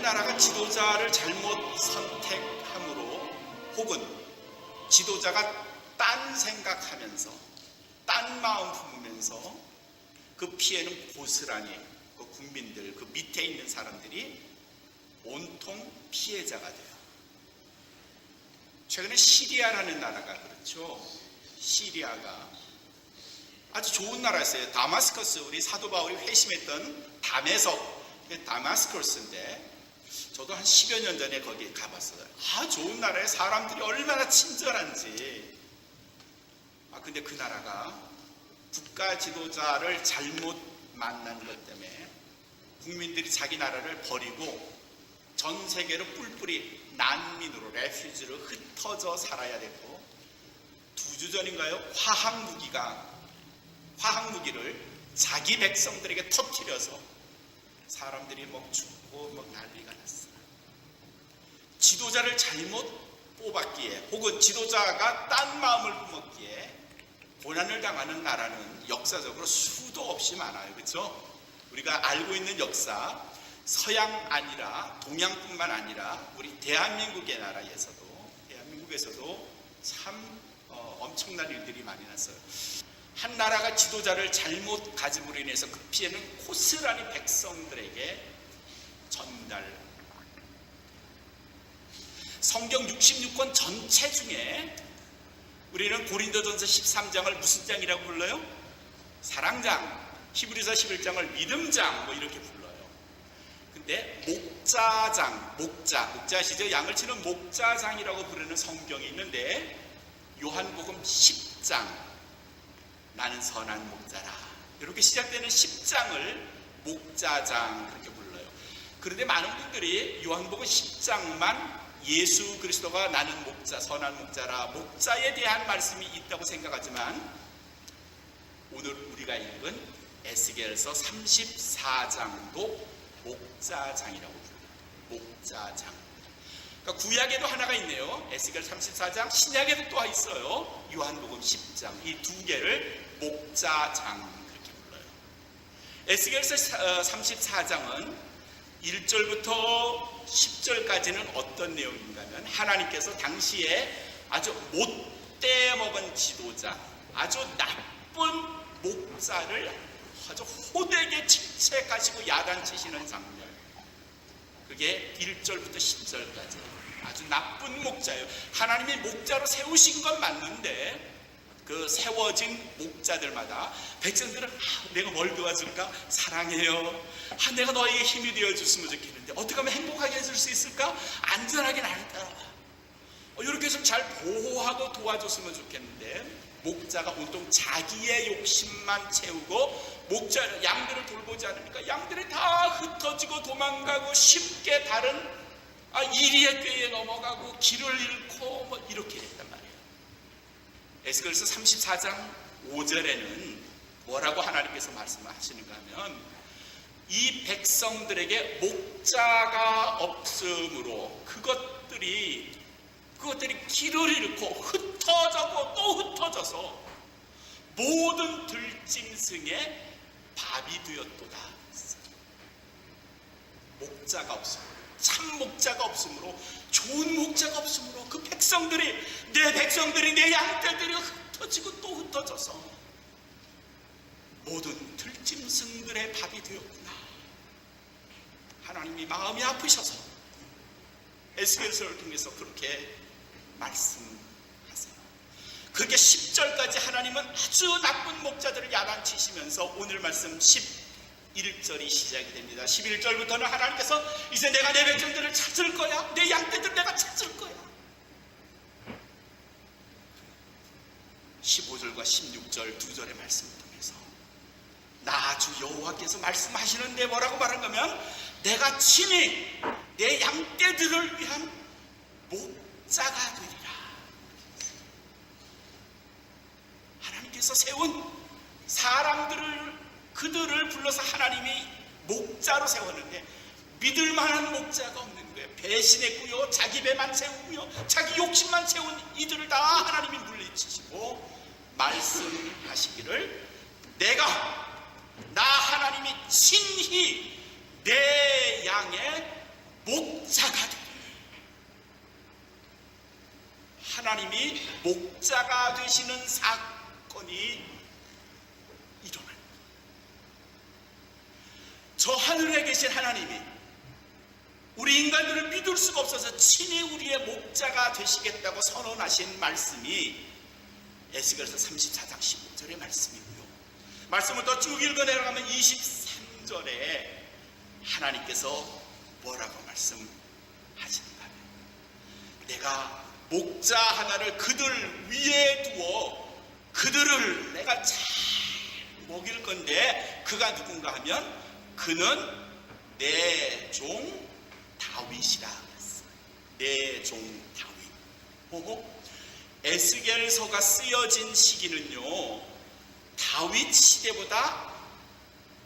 나라가 지도자를 잘못 선택함으로 혹은 지도자가 딴 생각하면서 딴 마음 품으면서 그 피해는 고스란히 그 국민들, 그 밑에 있는 사람들이 온통 피해자가 돼요. 최근에 시리아라는 나라가 그렇죠. 시리아가 아주 좋은 나라였어요. 다마스커스, 우리 사도 바울이 회심했던 다마스커스인데 저도 한 10여 년 전에 거기 가봤어요. 좋은 나라에 사람들이 얼마나 친절한지. 근데 그 나라가 국가 지도자를 잘못 만난 것 때문에 국민들이 자기 나라를 버리고 전 세계로 뿔뿔이 난민으로 레퓨지로 흩어져 살아야 되고 2주 전인가요? 화학무기를 자기 백성들에게 터뜨려서 사람들이 죽고 난리가 났어요. 지도자를 잘못 뽑았기에 혹은 지도자가 딴 마음을 품었기에 고난을 당하는 나라는 역사적으로 수도 없이 많아요. 그렇죠? 우리가 알고 있는 역사, 서양 아니라 동양뿐만 아니라 우리 대한민국의 대한민국에서도 참 엄청난 일들이 많이 났어요. 한 나라가 지도자를 잘못 가짐으로 인해서 그 피해는 고스란히 백성들에게 전달. 성경 66권 전체 중에 우리는 고린도전서 13장을 무슨 장이라고 불러요? 사랑장. 히브리서 11장을 믿음장 이렇게 불러요. 근데 목자장, 목자시죠? 양을 치는 목자장이라고 부르는 성경이 있는데 요한복음 10장, 나는 선한 목자라, 이렇게 시작되는 10장을 목자장 그렇게 불러요. 그런데 많은 분들이 요한복음 10장만 예수 그리스도가 나는 목자, 선한 목자라, 목자에 대한 말씀이 있다고 생각하지만 오늘 우리가 읽은 에스겔서 34장도 목자장이라고 불러요. 목자장. 그러니까 구약에도 하나가 있네요. 에스겔 34장, 신약에도 또 있어요. 요한복음 10장. 이 두 개를 목자장 그렇게 불러요. 에스겔서 34장은 1절부터 10절까지는 어떤 내용인가 하면 하나님께서 당시에 아주 못돼 먹은 지도자, 아주 나쁜 목자를 아주 호되게 직책하시고 야단치시는 장면, 그게 1절부터 10절까지 아주 나쁜 목자예요. 하나님이 목자로 세우신 건 맞는데 그 세워진 목자들마다 백성들은 내가 뭘 도와줄까? 사랑해요. 내가 너에게 힘이 되어줬으면 좋겠는데 어떻게 하면 행복하게 해줄 수 있을까? 안전하게 나를 따라와. 이렇게 좀 잘 보호하고 도와줬으면 좋겠는데 목자가 온통 자기의 욕심만 채우고 양들을 돌보지 않으니까 양들이 다 흩어지고 도망가고 쉽게 다른 이리의 꾀에 넘어가고 길을 잃고 이렇게 됐단 말이에요. 에스겔서 34장 5절에는 뭐라고 하나님께서 말씀하시는가 하면 이 백성들에게 목자가 없으므로 그것들이 길을 잃고 흩어져고 또 흩어져서 모든 들짐승의 밥이 되었도다. 목자가 없으므로, 참 목자가 없으므로, 좋은 목자가 없으므로 그 백성들이, 내 양떼들이 흩어지고 또 흩어져서 모든 들짐승들의 밥이 되었구나. 하나님이 마음이 아프셔서 에스겔서를 통해서 그렇게 말씀하세요. 그렇게 10절까지 하나님은 아주 나쁜 목자들을 야단치시면서 오늘 말씀 11절이 시작이 됩니다. 11절부터는 하나님께서 이제 내가 내 백성들을 찾을 거야. 내 양떼들 내가 찾을 거야. 15절과 16절 두 절의 말씀을 통해서 나 주 여호와께서 말씀하시는데 뭐라고 말한 거면 내가 친히 내 양떼들을 위한 목자가 되리라. 하나님께서 세운 그들을 불러서 하나님이 목자로 세웠는데 믿을 만한 목자가 없는 거예요. 배신했고요, 자기 배만 세우고요, 자기 욕심만 세운 이들을 다 하나님이 물리치시고 말씀하시기를 나 하나님이 친히 내 양의 목자가 되리. 하나님이 목자가 되시는 사건이 일어납니다. 저 하늘에 계신 하나님이 우리 인간들을 믿을 수가 없어서 친히 우리의 목자가 되시겠다고 선언하신 말씀이 에스겔서 34장 15절의 말씀이고요. 말씀을 더 쭉 읽어 내려가면 23절에 하나님께서 뭐라고 말씀하시는가 하면 내가 목자 하나를 그들 위에 두어 그들을 내가 잘 먹일 건데 그가 누군가 하면 그는 내 종 다윗이라 그랬어요. 내 종 다윗. 에스겔서가 쓰여진 시기는요, 다윗 시대보다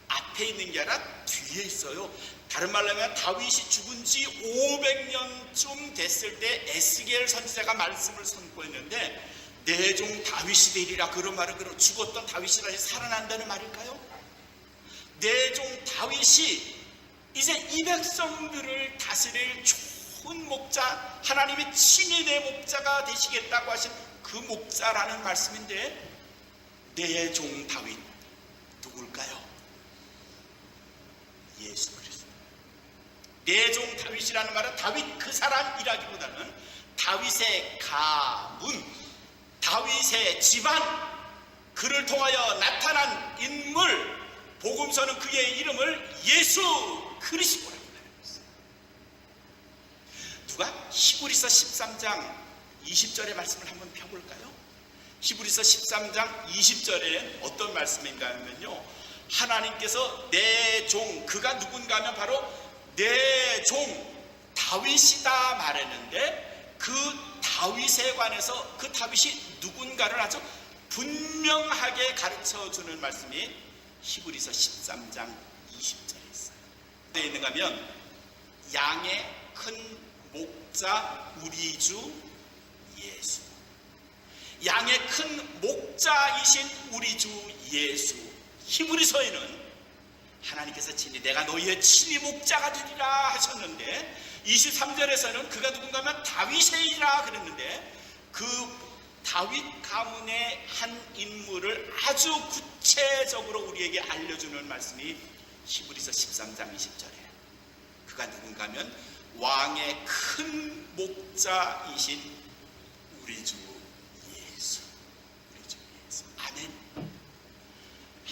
앞에 있는 게 아니라 뒤에 있어요. 다른 말로 하면 다윗이 죽은 지 500년쯤 됐을 때 에스겔 선지자가 말씀을 선포했는데 내 종 다윗이 되리라. 그런 말은 그럼 죽었던 다윗이 다시 살아난다는 말일까요? 내 종 다윗이 이제 이 백성들을 다스릴 좋은 목자, 하나님이 친히 내 목자가 되시겠다고 하신 그 목자라는 말씀인데 내 종 다윗 누굴까요? 예수 그리스도. 내 종 다윗이라는 말은 다윗 그 사람이라기보다는 다윗의 가문, 다윗의 집안, 그를 통하여 나타난 인물, 복음서는 그의 이름을 예수 그리스도라고 말했어요. 누가 히브리서 13장 20절의 말씀을 한번 펴볼까요? 히브리서 13장 20절에 어떤 말씀인가 하면요, 하나님께서 내 종, 그가 누군가 하면 바로 내 종 다윗이다 말했는데 그 다윗에 관해서 그 다윗이 누군가를 아주 분명하게 가르쳐주는 말씀이 히브리서 13장 20절에 있어요. 어디에 있는가 하면 양의 큰 목자 우리 주 예수, 양의 큰 목자이신 우리 주 예수. 히브리서에는 하나님께서 친히 내가 너희의 친히 목자가 되리라 하셨는데 23절에서는 그가 누군가 하면 다윗이라 그랬는데 그 다윗 가문의 한 인물을 아주 구체적으로 우리에게 알려주는 말씀이 히브리서 13장 20절에 그가 누군가 하면 왕의 큰 목자이신 우리 주 예수. 우리 주 예수. 아멘.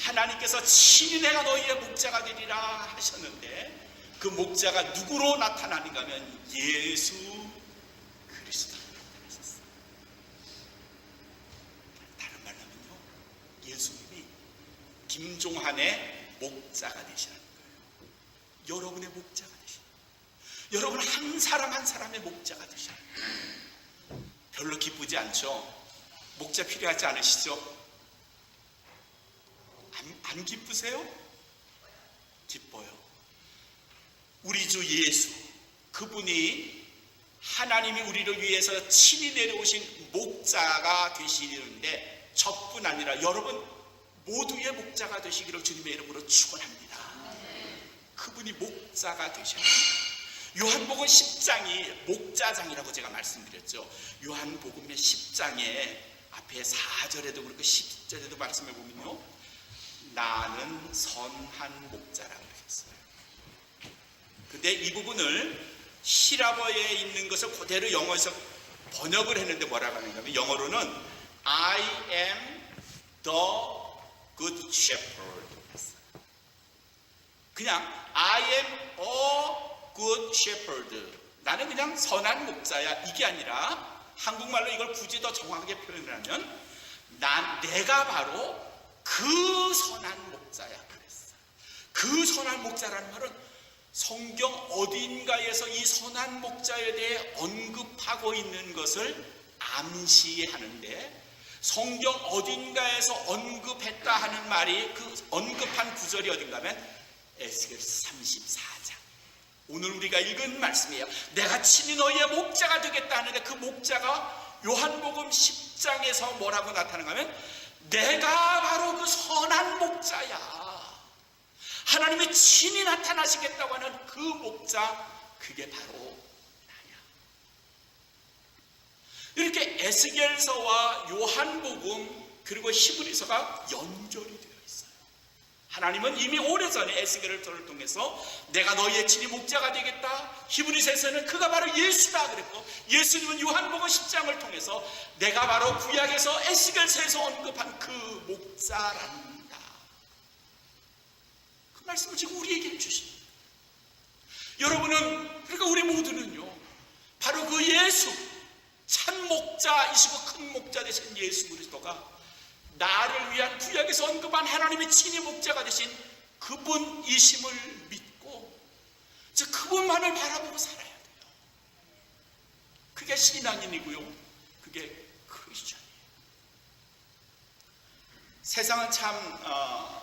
하나님께서 친히 내가 너희의 목자가 되리라 하셨는데 그 목자가 누구로 나타나는가 하면 예수 그리스도로 나타나셨어요. 다른 말로 하면요, 예수님이 김종한의 목자가 되시는 거예요. 여러분의 목자가 되시는 거예요. 여러분 한 사람 한 사람의 목자가 되시는 거예요. 별로 기쁘지 않죠? 목자 필요하지 않으시죠? 안 기쁘세요? 기뻐요. 우리 주 예수, 그분이 하나님이 우리를 위해서 친히 내려오신 목자가 되시는데 저뿐 아니라 여러분 모두의 목자가 되시기를 주님의 이름으로 축원합니다. 그분이 목자가 되셔요. 요한복음 10장이 목자장이라고 제가 말씀드렸죠. 요한복음의 10장에 앞에 4절에도 그렇고 10절에도 말씀해 보면요, 나는 선한 목자라고 했어요. 근데 이 부분을 히라버에 있는 것을 그대로 영어에서 번역을 했는데 뭐라고 하는가 하면 영어로는 I am the good shepherd. 그냥 I am a good shepherd. 나는 그냥 선한 목자야. 이게 아니라 한국말로 이걸 굳이 더 정확하게 표현을 하면 내가 바로 그 선한 목자야 그랬어. 그 선한 목자라는 말은 성경 어딘가에서 이 선한 목자에 대해 언급하고 있는 것을 암시하는데 성경 어딘가에서 언급했다 하는 말이 그 언급한 구절이 어딘가 하면 에스겔 34장. 오늘 우리가 읽은 말씀이에요. 내가 친히 너희의 목자가 되겠다 하는데 그 목자가 요한복음 10장에서 뭐라고 나타나는가 하면 내가 바로 그 선한 목자야. 하나님이 친히 나타나시겠다고 하는 그 목자 그게 바로 나야. 이렇게 에스겔서와 요한복음 그리고 히브리서가 연결이 되어 있어요. 하나님은 이미 오래전에 에스겔을 통해서 내가 너희의 친히 목자가 되겠다. 히브리서에서는 그가 바로 예수다 그랬고, 예수님은 요한복음 10장을 통해서 내가 바로 구약에서 에스겔서에서 언급한 그 목자란다. 그 말씀을 지금 우리에게 해주십니다. 여러분은, 그러니까 우리 모두는요, 바로 그 예수, 참 목자이시고 큰 목자 되신 예수 그리스도가 나를 위한 구약에서 언급한 하나님의 친히 목자가 되신 그분이심을 믿고 즉 그분만을 바라보고 살아야 돼요. 그게 신앙인이고요, 그게 크리스천이에요. 세상은 참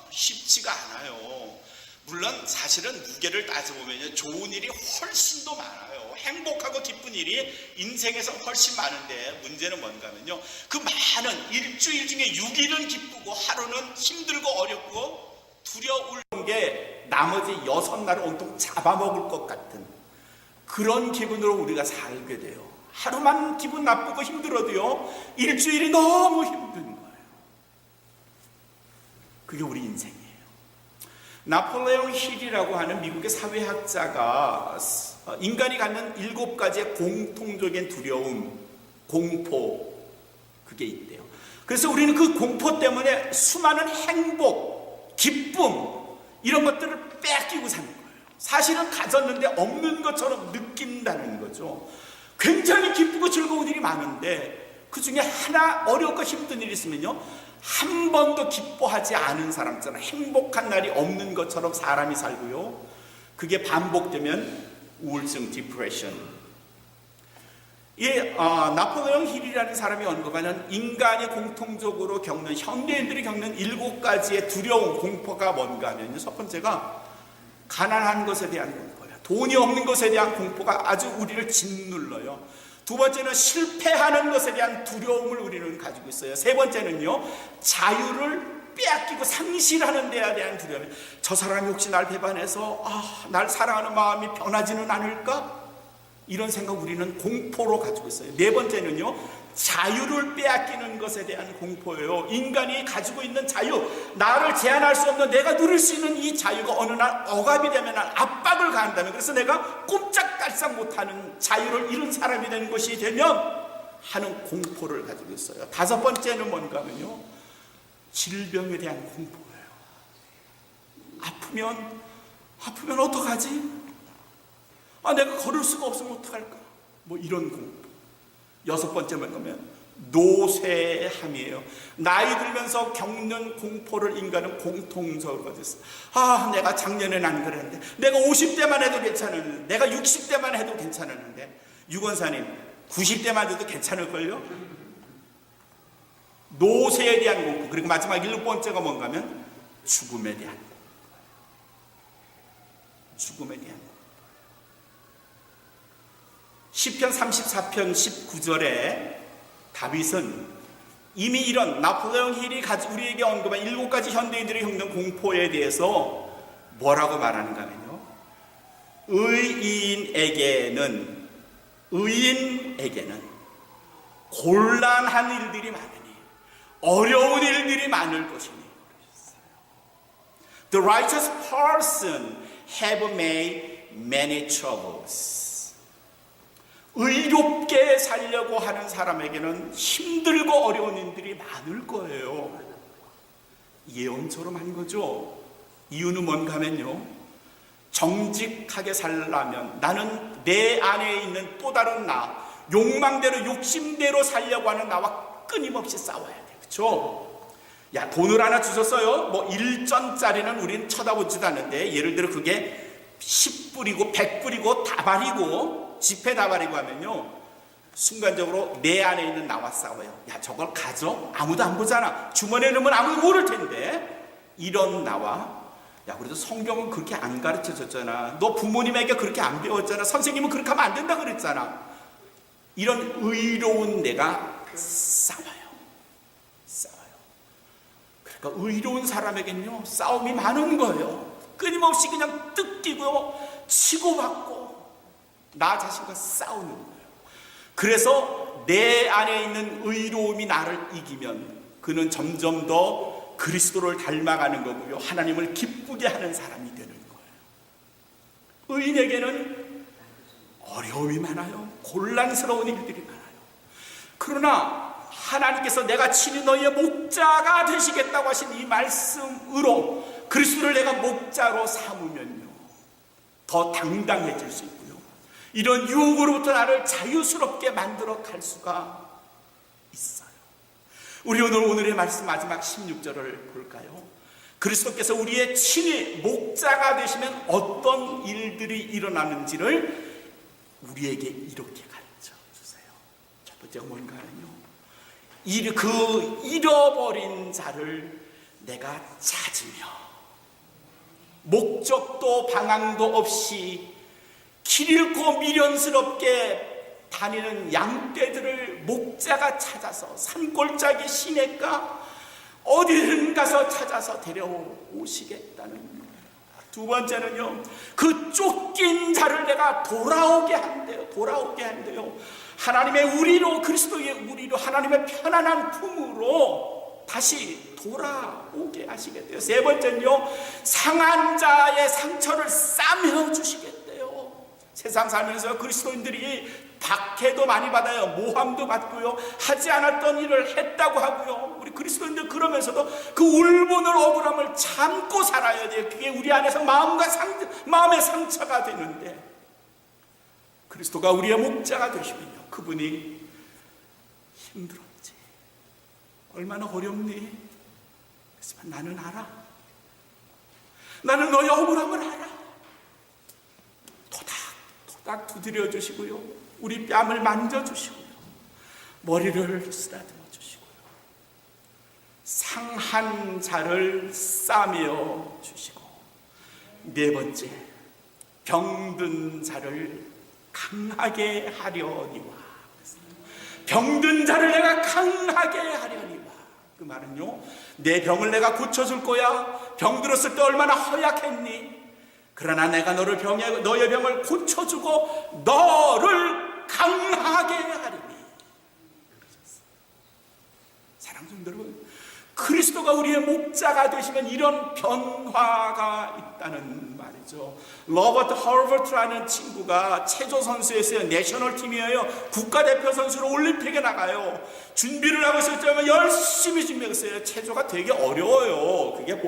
쉽지가 않아요. 물론 사실은 무게를 따져보면 좋은 일이 훨씬 더 많아요. 행복하고 기쁜 일이 인생에서 훨씬 많은데, 문제는 뭔가 하면요, 그 많은 일주일 중에 6일은 기쁘고 하루는 힘들고 어렵고 두려울 게 나머지 6날을 온통 잡아먹을 것 같은 그런 기분으로 우리가 살게 돼요. 하루만 기분 나쁘고 힘들어도요, 일주일이 너무 힘든 거예요. 그게 우리 인생이에요. 나폴레옹 힐이라고 하는 미국의 사회학자가 인간이 갖는 7가지의 공통적인 두려움, 공포, 그게 있대요. 그래서 우리는 그 공포 때문에 수많은 행복, 기쁨, 이런 것들을 뺏기고 사는 거예요. 사실은 가졌는데 없는 것처럼 느낀다는 거죠. 굉장히 기쁘고 즐거운 일이 많은데 그 중에 하나 어렵고 힘든 일이 있으면요, 한 번도 기뻐하지 않은 사람처럼, 행복한 날이 없는 것처럼 사람이 살고요, 그게 반복되면 우울증, 디프레션. 나폴레옹 힐이라는 사람이 언급하는 인간이 공통적으로 겪는, 현대인들이 겪는 7가지의 두려움, 공포가 뭔가 하면요, 첫 번째가 가난한 것에 대한 공포예요. 돈이 없는 것에 대한 공포가 아주 우리를 짓눌러요. 두 번째는 실패하는 것에 대한 두려움을 우리는 가지고 있어요. 세 번째는요, 자유를 빼앗기고 상실하는 데에 대한 두려움. 저 사람이 혹시 날 배반해서 날 사랑하는 마음이 변하지는 않을까? 이런 생각 우리는 공포로 가지고 있어요. 네 번째는요, 자유를 빼앗기는 것에 대한 공포예요. 인간이 가지고 있는 자유, 나를 제한할 수 없는, 내가 누릴 수 있는 이 자유가 어느 날 억압이 되면, 압박을 가한다면, 그래서 내가 꼼짝달싹 못하는 자유를 잃은 사람이 되는 것이 되면 하는 공포를 가지고 있어요. 다섯 번째는 뭔가 하면요, 질병에 대한 공포예요. 아프면 어떡하지? 내가 걸을 수가 없으면 어떡할까? 뭐 이런 공포. 여섯 번째 뭐냐면 노쇠함이에요. 나이 들면서 겪는 공포를 인간은 공통적으로 가지고 있어요. 내가 작년에는 안 그랬는데, 내가 50대만 해도 괜찮았는데, 내가 60대만 해도 괜찮았는데, 유권사님 90대만 해도 괜찮을걸요? 노쇠에 대한 공포. 그리고 마지막 7번째가 뭔가 하면 죽음에 대한 공포. 죽음에 대한 공포. 시편 34편 19절에 다윗은 이미 이런 나폴레옹 힐이 우리에게 언급한 7가지 현대인들이 겪는 공포에 대해서 뭐라고 말하는가 하면요, 의인에게는 곤란한 일들이 많으니 어려운 일들이 많을 것이니. The righteous person have made many troubles. 의롭게 살려고 하는 사람에게는 힘들고 어려운 일들이 많을 거예요. 예언처럼 한 거죠. 이유는 뭔가 하면요, 정직하게 살려면 나는 내 안에 있는 또 다른 나, 욕망대로 욕심대로 살려고 하는 나와 끊임없이 싸워야 돼. 그렇죠? 야, 돈을 하나 주셨어요. 뭐 1전짜리는 우린 쳐다보지도 않는데, 예를 들어 그게 10불이고 100불이고 다발이고 지폐 다발이고 하면요, 순간적으로 내 안에 있는 나와 싸워요. 야, 저걸 가져? 아무도 안 보잖아. 주머니에 넣으면 아무도 모를 텐데. 이런 나와, 야, 그래도 성경은 그렇게 안 가르쳐줬잖아. 너 부모님에게 그렇게 안 배웠잖아. 선생님은 그렇게 하면 안 된다 그랬잖아. 이런 의로운 내가 싸워요. 그러니까 의로운 사람에겐요, 싸움이 많은 거예요. 끊임없이 그냥 뜯기고 치고받고 나 자신과 싸우는 거예요. 그래서 내 안에 있는 의로움이 나를 이기면 그는 점점 더 그리스도를 닮아가는 거고요, 하나님을 기쁘게 하는 사람이 되는 거예요. 의인에게는 어려움이 많아요. 곤란스러운 일들이 많아요. 그러나 하나님께서 내가 친히 너희의 목자가 되시겠다고 하신 이 말씀으로 그리스도를 내가 목자로 삼으면요, 더 당당해질 수 있고요, 이런 유혹으로부터 나를 자유스럽게 만들어 갈 수가 있어요. 우리 오늘의 말씀 마지막 16절을 볼까요? 그리스도께서 우리의 친히 목자가 되시면 어떤 일들이 일어나는지를 우리에게 이렇게 가르쳐 주세요. 첫 번째가 뭔가요? 그 잃어버린 자를 내가 찾으며 목적도 방향도 없이 길 잃고 미련스럽게 다니는 양떼들을 목자가 찾아서 산골짜기 시냇가 어디든 가서 찾아서 데려오시겠다는 거예요. 두 번째는요, 그 쫓긴 자를 내가 돌아오게 한대요. 하나님의 우리로, 그리스도의 우리로, 하나님의 편안한 품으로 다시 돌아오게 하시겠대요. 세 번째는요, 상한 자의 상처를 싸매어 주시겠대요. 세상 살면서 그리스도인들이 박해도 많이 받아요. 모함도 받고요, 하지 않았던 일을 했다고 하고요. 우리 그리스도인들 그러면서도 그 울분을, 억울함을 참고 살아야 돼요. 그게 우리 안에서 마음의 상처가 되는데, 그리스도가 우리의 목자가 되시면요, 그분이 힘들었지, 얼마나 어렵니? 그렇지만 나는 알아. 나는 너의 억울함을 알아. 토닥토닥 두드려 주시고요, 우리 뺨을 만져주시고요, 머리를 쓰다듬어 주시고요, 상한 자를 싸매어 주시고, 네 번째, 병든 자를 강하게 하려니와. 병든 자를 내가 강하게 하려니와. 그 말은요, 내 병을 내가 고쳐줄 거야. 병들었을 때 얼마나 허약했니? 그러나 내가 너의 병을 고쳐주고 너를 강하게 하리니. 사랑하는 여러분, 그리스도가 우리의 목자가 되시면 이런 변화가 있다는 말이죠. 로버트 허버트라는 친구가 체조 선수였어요. 내셔널 팀이에요. 국가대표 선수로 올림픽에 나가요. 준비를 하고 있을 때면 열심히 준비했어요. 체조가 되게 어려워요. 그게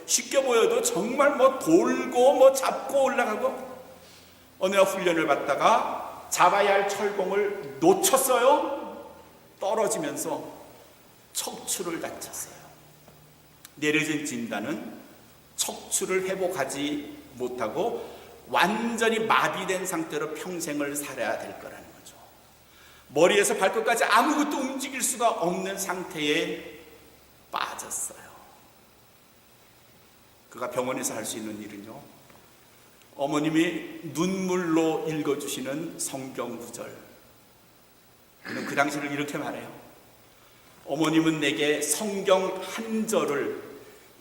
쉽게 보여도 정말 돌고 잡고 올라가고. 어느 날 훈련을 받다가 잡아야 할 철봉을 놓쳤어요. 떨어지면서 척추를 다쳤어요. 내려진 진단은 척추를 회복하지 못하고 완전히 마비된 상태로 평생을 살아야 될 거라는 거죠. 머리에서 발끝까지 아무것도 움직일 수가 없는 상태에 빠졌어요. 그가 병원에서 할 수 있는 일은요, 어머님이 눈물로 읽어주시는 성경 구절. 그는 그 당시를 이렇게 말해요. 어머님은 내게 성경 한 절을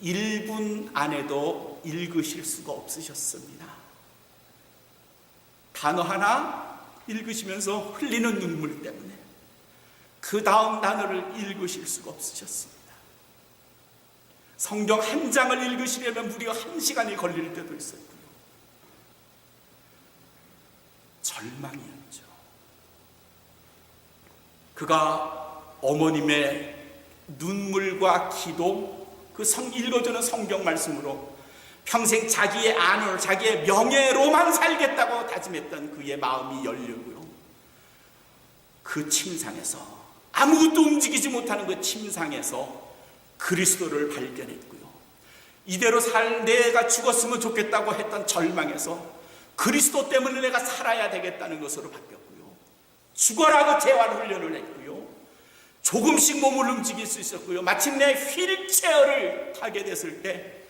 1분 안에도 읽으실 수가 없으셨습니다. 단어 하나 읽으시면서 흘리는 눈물 때문에 그 다음 단어를 읽으실 수가 없으셨습니다. 성경 한 장을 읽으시려면 무려 1시간이 걸릴 때도 있었고요. 절망이었죠. 그가 어머님의 눈물과 기도, 그 읽어주는 성경 말씀으로 평생 자기의 안을, 자기의 명예로만 살겠다고 다짐했던 그의 마음이 열리고요, 그 침상에서, 아무것도 움직이지 못하는 그 침상에서 그리스도를 발견했고요, 이대로 내가 죽었으면 좋겠다고 했던 절망에서 그리스도 때문에 내가 살아야 되겠다는 것으로 바뀌었고요, 죽어라고 재활 훈련을 했고요, 조금씩 몸을 움직일 수 있었고요, 마침내 휠체어를 타게 됐을 때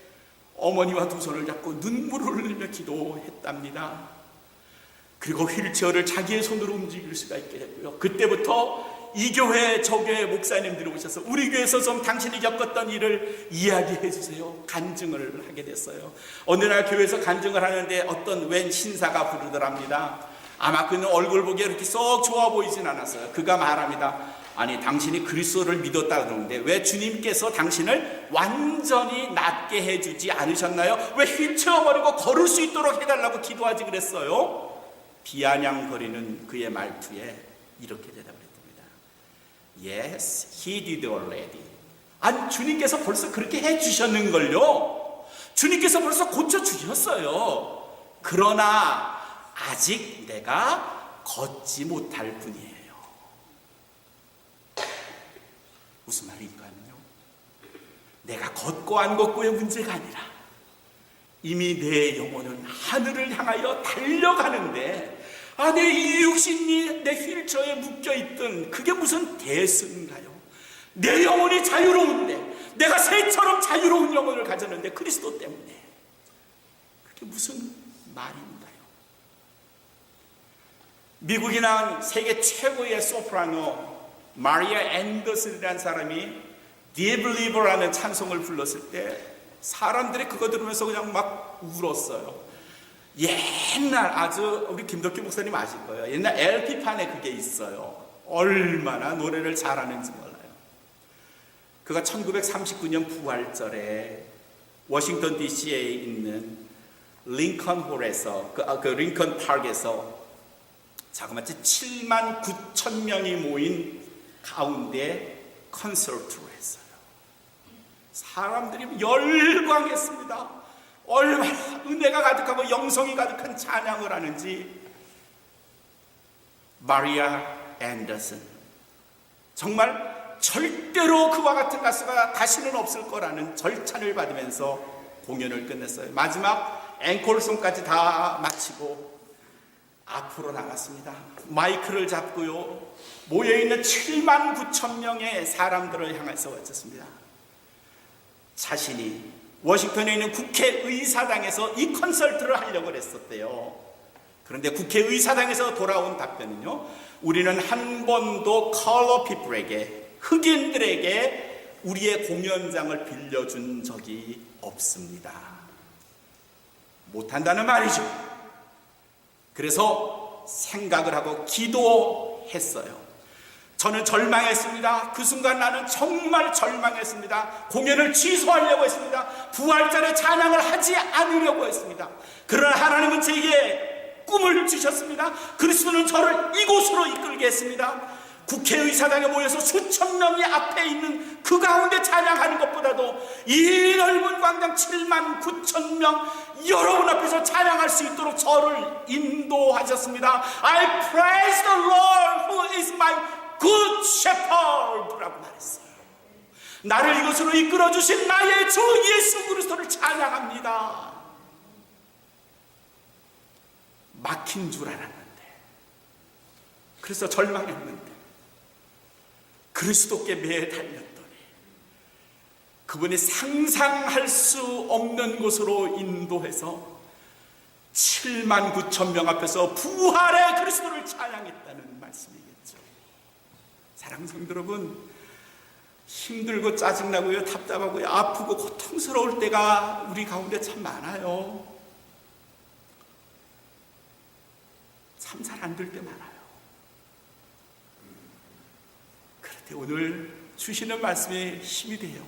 어머니와 두 손을 잡고 눈물을 흘리며 기도했답니다. 그리고 휠체어를 자기의 손으로 움직일 수가 있게 됐고요, 그때부터 이 교회 저 교회 목사님들이 오셔서 우리 교회에서 좀 당신이 겪었던 일을 이야기해 주세요. 간증을 하게 됐어요. 어느 날 교회에서 간증을 하는데 어떤 웬 신사가 부르더랍니다. 아마 그는 얼굴 보기에 그렇게 썩 좋아 보이진 않았어요. 그가 말합니다. 아니, 당신이 그리스도를 믿었다 그러는데 왜 주님께서 당신을 완전히 낫게 해주지 않으셨나요? 왜 휠체어버리고 걸을 수 있도록 해달라고 기도하지 그랬어요? 비아냥거리는 그의 말투에 이렇게 대답을 했답니다. Yes, he did already. 아니, 주님께서 벌써 그렇게 해주셨는걸요. 주님께서 벌써 고쳐주셨어요. 그러나 아직 내가 걷지 못할 뿐이에요. 무슨 말일까요? 내가 걷고 안 걷고의 문제가 아니라 이미 내 영혼은 하늘을 향하여 달려가는데 내 이 육신이 내 휠체어에 묶여있던 그게 무슨 대수인가요? 내 영혼이 자유로운데, 내가 새처럼 자유로운 영혼을 가졌는데 그리스도 때문에 그게 무슨 말인가요? 미국이 낳은 세계 최고의 소프라노 마리아 앤더슨이라는 사람이 Dear Believer라는 찬송을 불렀을 때 사람들이 그거 들으면서 그냥 막 울었어요. 옛날, 아주 우리 김덕기 목사님 아실 거예요. 옛날 LP판에 그게 있어요. 얼마나 노래를 잘하는지 몰라요. 그가 1939년 부활절에 워싱턴 DC에 있는 링컨 홀에서 그 링컨 파크에서 자그마치 7만 9천 명이 모인 가운데 콘서트를 했어요. 사람들이 열광했습니다. 얼마나 은혜가 가득하고 영성이 가득한 찬양을 하는지. 마리아 앤더슨, 정말 절대로 그와 같은 가수가 다시는 없을 거라는 절찬을 받으면서 공연을 끝냈어요. 마지막 앵콜송까지 다 마치고 앞으로 나갔습니다. 마이크를 잡고요, 모여있는 7만 9천 명의 사람들을 향해서 외쳤습니다. 자신이 워싱턴에 있는 국회의사당에서 이 콘서트를 하려고 했었대요. 그런데 국회의사당에서 돌아온 답변은요, 우리는 한 번도 컬러 피플에게, 흑인들에게 우리의 공연장을 빌려준 적이 없습니다. 못한다는 말이죠. 그래서 생각을 하고 기도했어요. 저는 절망했습니다. 그 순간 나는 정말 절망했습니다. 공연을 취소하려고 했습니다. 부활절에 찬양을 하지 않으려고 했습니다. 그러나 하나님은 제게 꿈을 주셨습니다. 그리스도는 저를 이곳으로 이끌게 했습니다. 국회의사당에 모여서 수천 명이 앞에 있는 그 가운데 찬양하는 것보다도 이 넓은 광장 7만 9천 명 여러분 앞에서 찬양할 수 있도록 저를 인도하셨습니다. I praise the Lord who is my good shepherd 라고 말했어요. 나를 이곳으로 이끌어주신 나의 주 예수 그리스도를 찬양합니다. 막힌 줄 알았는데, 그래서 절망했는데 그리스도께 매에 달렸더니 그분이 상상할 수 없는 곳으로 인도해서 7만 9천 명 앞에서 부활의 그리스도를 찬양했다는 말씀이겠죠. 사랑하는 성도 여러분, 힘들고 짜증나고요, 답답하고요, 아프고 고통스러울 때가 우리 가운데 참 많아요. 참 잘 안 될 때 많아요. 그런데 오늘 주시는 말씀에 힘이 돼요.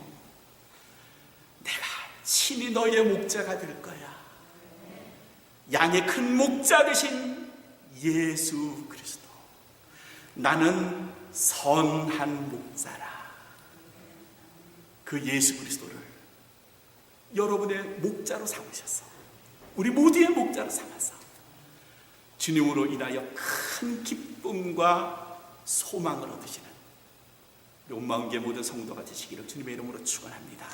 내가 친히 너의 목자가 될 거야. 양의 큰 목자 되신 예수 그리스도, 나는 선한 목자라. 그 예수 그리스도를 여러분의 목자로 삼으셔서, 우리 모두의 목자로 삼아서 주님으로 인하여 큰 기쁨과 소망을 얻으시는 우리 온마음교회 모든 성도가 되시기를 주님의 이름으로 축원합니다.